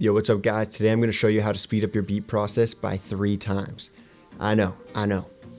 Yo, what's up guys? Today I'm going to show you how to speed up your beat process by 3 times. I know,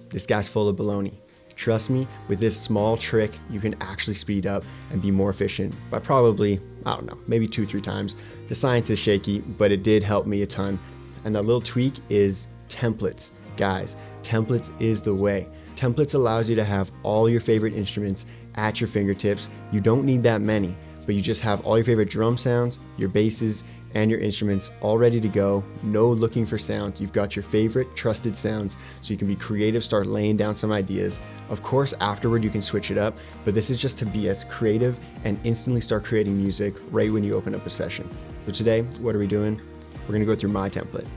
this guy's full of baloney. Trust me, with this small trick, you can actually speed up and be more efficient by probably, I don't know, maybe 2-3 times. The science is shaky, but it did help me a ton. And that little tweak is templates. Guys, templates is the way. Templates allows you to have all your favorite instruments at your fingertips. You don't need that many, but you just have all your favorite drum sounds, your basses, and your instruments all ready to go. No looking for sounds. You've got your favorite trusted sounds, so you can be creative, start laying down some ideas. Of course, afterward you can switch it up, but this is just to be as creative and instantly start creating music right when you open up a session. So today, what are we doing? We're gonna go through my template.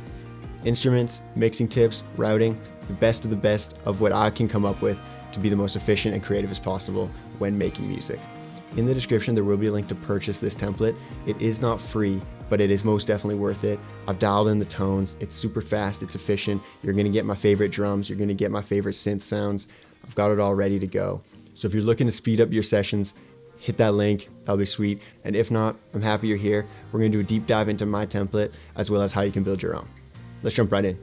Instruments, mixing tips, routing, the best of what I can come up with to be the most efficient and creative as possible when making music. In the description, there will be a link to purchase this template. It is not free, but it is most definitely worth it. I've dialed in the tones. It's super fast, it's efficient. You're gonna get my favorite drums. You're gonna get my favorite synth sounds. I've got it all ready to go. So if you're looking to speed up your sessions, hit that link, that'll be sweet. And if not, I'm happy you're here. We're gonna do a deep dive into my template, as well as how you can build your own. Let's jump right in.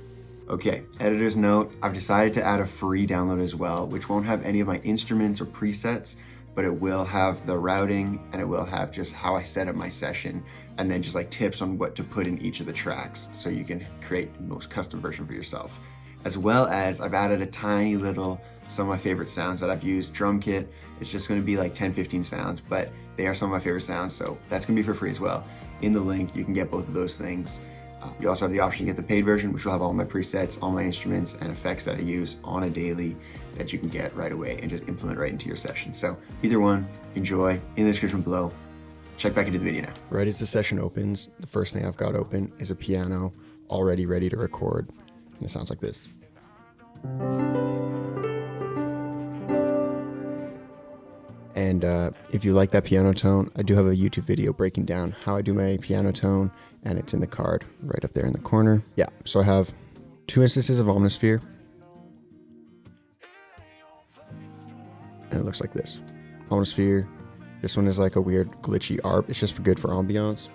Okay, editor's note, I've decided to add a free download as well, which won't have any of my instruments or presets, but it will have the routing and it will have just how I set up my session and then just like tips on what to put in each of the tracks so you can create the most custom version for yourself. As well as I've added a tiny little, some of my favorite sounds that I've used, DRUMKit. It's just gonna be like 10-15 sounds, but they are some of my favorite sounds, so that's gonna be for free as well. In the link, you can get both of those things. You also have the option to get the paid version, which will have all my presets, all my instruments and effects that I use on a daily that you can get right away and just implement right into your session. So either one, enjoy. In the description below. Check back into the video now. Right as the session opens, the first thing I've got open is a piano already ready to record. And it sounds like this. And if you like that piano tone, I do have a YouTube video breaking down how I do my piano tone, and it's in the card right up there in the corner. Yeah, so I have 2 instances of Omnisphere. And it looks like this. Omnisphere. This one is like a weird glitchy ARP. It's just good for ambiance.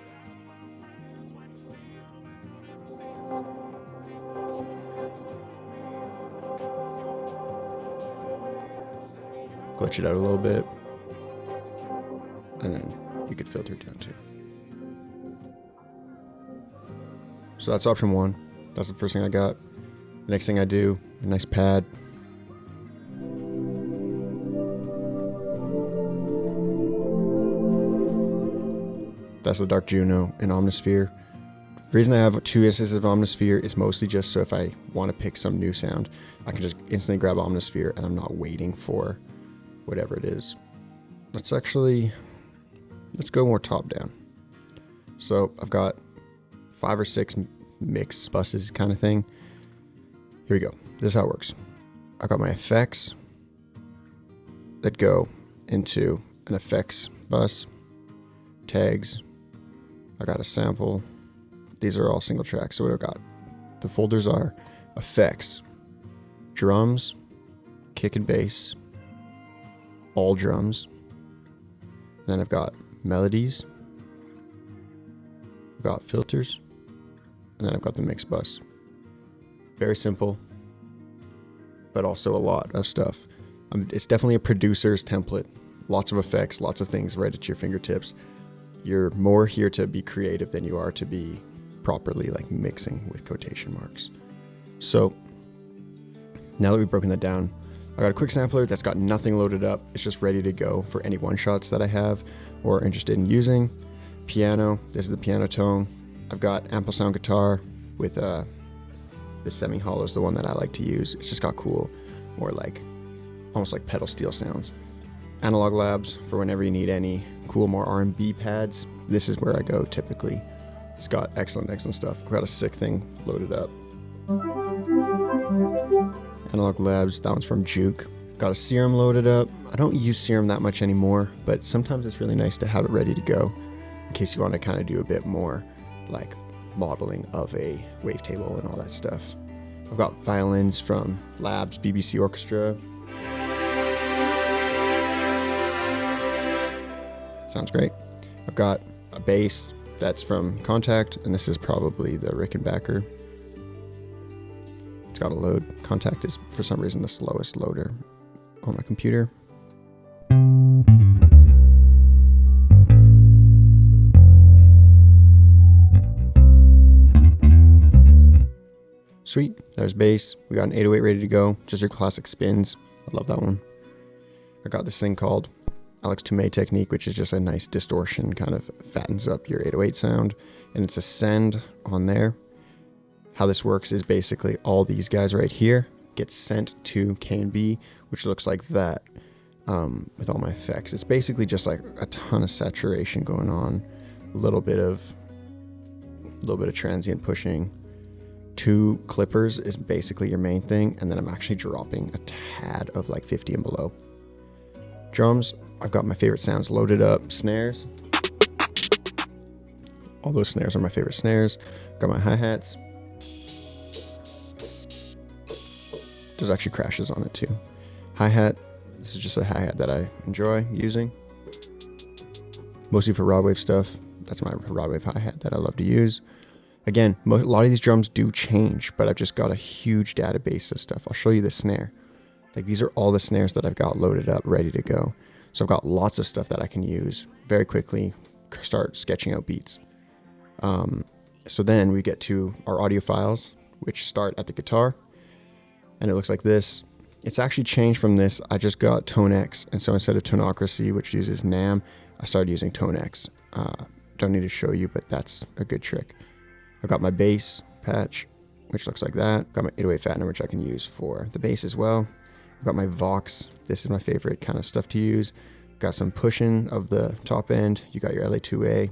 Glitch it out a little bit. And then you could filter it down too. So that's option 1. That's the first thing I got. The next thing I do, a nice pad. That's the Dark Juno in Omnisphere. The reason I have 2 instances of Omnisphere is mostly just so if I want to pick some new sound, I can just instantly grab Omnisphere and I'm not waiting for whatever it is. Let's go more top down. So I've got 5 or 6 mix buses kind of thing. Here we go. This is how it works. I've got my effects that go into an effects bus, tags. I got a sample. These are all single tracks. So what I've got, the folders are effects, drums, kick and bass, all drums. Then I've got melodies, I've got filters, and then I've got the mix bus. Very simple, but also a lot of stuff. It's definitely a producer's template. Lots of effects, lots of things right at your fingertips. You're more here to be creative than you are to be properly like mixing with quotation marks. So now that we've broken that down, I got a quick sampler that's got nothing loaded up. It's just ready to go for any one-shots that I have or interested in using. Piano, this is the piano tone. I've got ample sound guitar with the semi-hollow is the one that I like to use. It's just got cool, more like, almost like pedal steel sounds. Analog Labs for whenever you need any cool, more R&B pads. This is where I go typically. It's got excellent stuff. I've got a sick thing loaded up. Analog Labs, that one's from Juke. Got a Serum loaded up. I don't use Serum that much anymore, but sometimes it's really nice to have it ready to go in case you want to kind of do a bit more like modeling of a wavetable and all that stuff. I've got violins from Labs, BBC Orchestra. Sounds great. I've got a bass, That's from Contact, and this is probably the Rickenbacker. It's got a load. Contact is, for some reason, the slowest loader on my computer. Sweet, there's bass. We got an 808 ready to go. Just your classic spins. I love that one. I got this thing called Alex Toomey technique, which is just a nice distortion, kind of fattens up your 808 sound. And it's a send on there. How this works is basically all these guys right here get sent to K and B, which looks like that with all my effects. It's basically just like a ton of saturation going on, a little bit of transient pushing. 2 clippers is basically your main thing, and then I'm actually dropping a tad of like 50 and below. Drums, I've got my favorite sounds loaded up. Snares, all those snares are my favorite snares. Got my hi-hats. There's actually crashes on it too. Hi-hat, this is just a hi-hat that I enjoy using. Mostly for rod wave stuff. That's my rod wave hi-hat that I love to use. Again, a lot of these drums do change, but I've just got a huge database of stuff. I'll show you the snare. Like, these are all the snares that I've got loaded up, ready to go. So I've got lots of stuff that I can use very quickly, start sketching out beats. So then we get to our audio files, which start at the guitar. And it looks like this. It's actually changed from this. I just got Tone X. And so instead of Tonocracy, which uses NAM, I started using Tone X. Don't need to show you, but that's a good trick. I've got my bass patch, which looks like that. Got my 808 fattener, which I can use for the bass as well. I've got my Vox. This is my favorite kind of stuff to use. Got some pushing of the top end. You got your LA2A,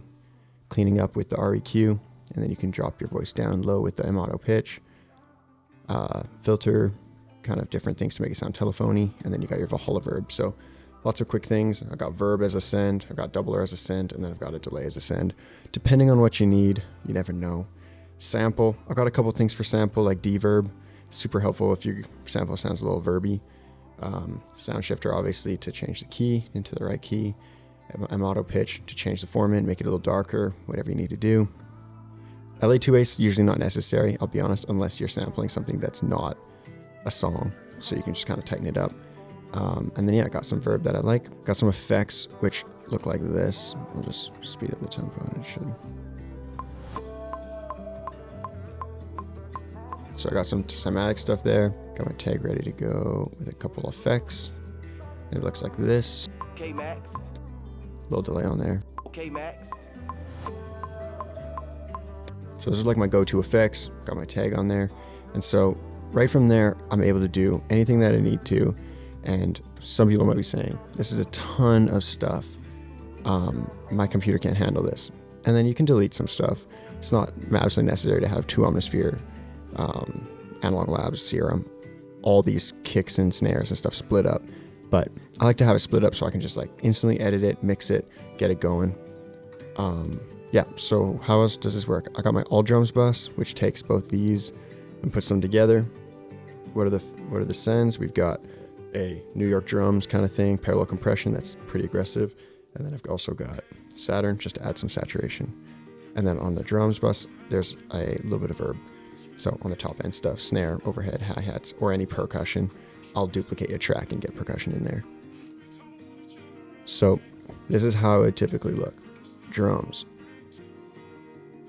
cleaning up with the REQ, and then you can drop your voice down low with the M-Auto pitch. Filter, kind of different things to make it sound telephony, and then you got your Valhalla verb. So lots of quick things. I got verb as a send, I got doubler as a send, and then I've got a delay as a send. Depending on what you need, you never know. Sample, I've got a couple things for sample, like deverb. Super helpful if your sample sounds a little verby. Sound shifter, obviously, to change the key into the right key. M-Auto pitch to change the formant, make it a little darker, whatever you need to do. LA2A is usually not necessary, I'll be honest, unless you're sampling something that's not a song. So you can just kind of tighten it up. And then, yeah, I got some verb that I like. Got some effects, which look like this. I'll just speed up the tempo and it should. So I got some cymatic stuff there. Got my tag ready to go with a couple effects. And it looks like this. Okay, Max. Little delay on there. Okay, Max. So this is like my go-to effects. Got my tag on there. And so right from there, I'm able to do anything that I need to. And some people might be saying, this is a ton of stuff. My computer can't handle this. And then you can delete some stuff. It's not absolutely necessary to have 2 Omnisphere, Analog Labs, Serum, all these kicks and snares and stuff split up. But I like to have it split up so I can just like instantly edit it, mix it, get it going. Yeah, so how else does this work? I got my all drums bus, which takes both these and puts them together. What are the sends? We've got a New York drums kind of thing, parallel compression that's pretty aggressive. And then I've also got Saturn just to add some saturation. And then on the drums bus, there's a little bit of verb. So on the top end stuff, snare, overhead, hi-hats, or any percussion, I'll duplicate a track and get percussion in there. So this is how it would typically look. Drums,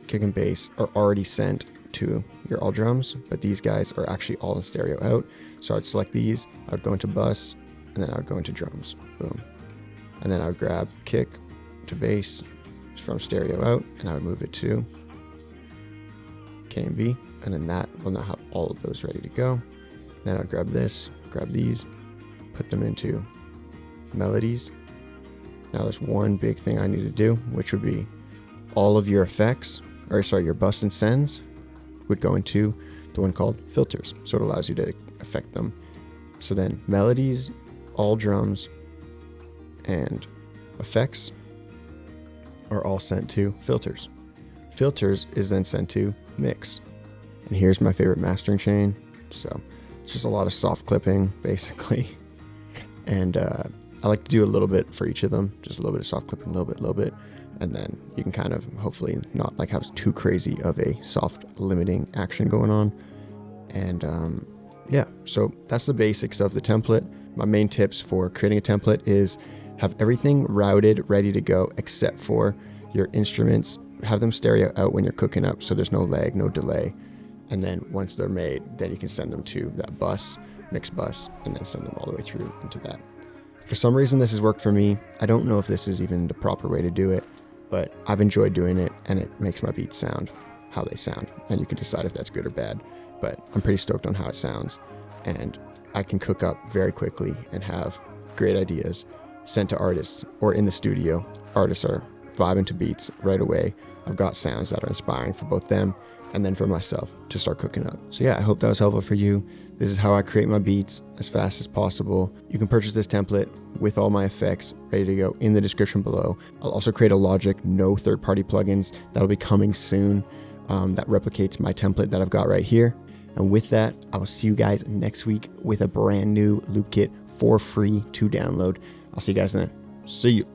kick and bass are already sent to your all drums, but these guys are actually all in stereo out. So I'd select these, I would go into bus, and then I would go into drums, boom. And then I would grab kick to bass from stereo out, and I would move it to K and B, and then that will now have all of those ready to go. Then I'd grab this, grab these, put them into melodies. Now there's one big thing I need to do, which would be all of your effects, or sorry, your bus and sends would go into the one called filters. So it allows you to affect them. So then melodies, all drums, and effects are all sent to filters. Filters is then sent to mix. And here's my favorite mastering chain. So it's just a lot of soft clipping, basically. And I like to do a little bit for each of them. Just a little bit of soft clipping, a little bit. and then you can kind of hopefully not like have too crazy of a soft limiting action going on. And yeah, so that's the basics of the template. My main tips for creating a template is have everything routed, ready to go, except for your instruments. Have them stereo out when you're cooking up so there's no lag, no delay. And then once they're made, then you can send them to that bus, mix bus, and then send them all the way through into that. For some reason, this has worked for me. I don't know if this is even the proper way to do it, but I've enjoyed doing it, and it makes my beats sound how they sound. And you can decide if that's good or bad, but I'm pretty stoked on how it sounds. And I can cook up very quickly and have great ideas sent to artists or in the studio. Artists are vibing to beats right away. I've got sounds that are inspiring for both them and then for myself to start cooking up. So yeah, I hope that was helpful for you. This is how I create my beats as fast as possible. You can purchase this template with all my effects ready to go in the description below. I'll also create a Logic, no third-party plugins. That'll be coming soon. That replicates my template that I've got right here. And with that, I will see you guys next week with a brand new loop kit for free to download. I'll see you guys then. See you.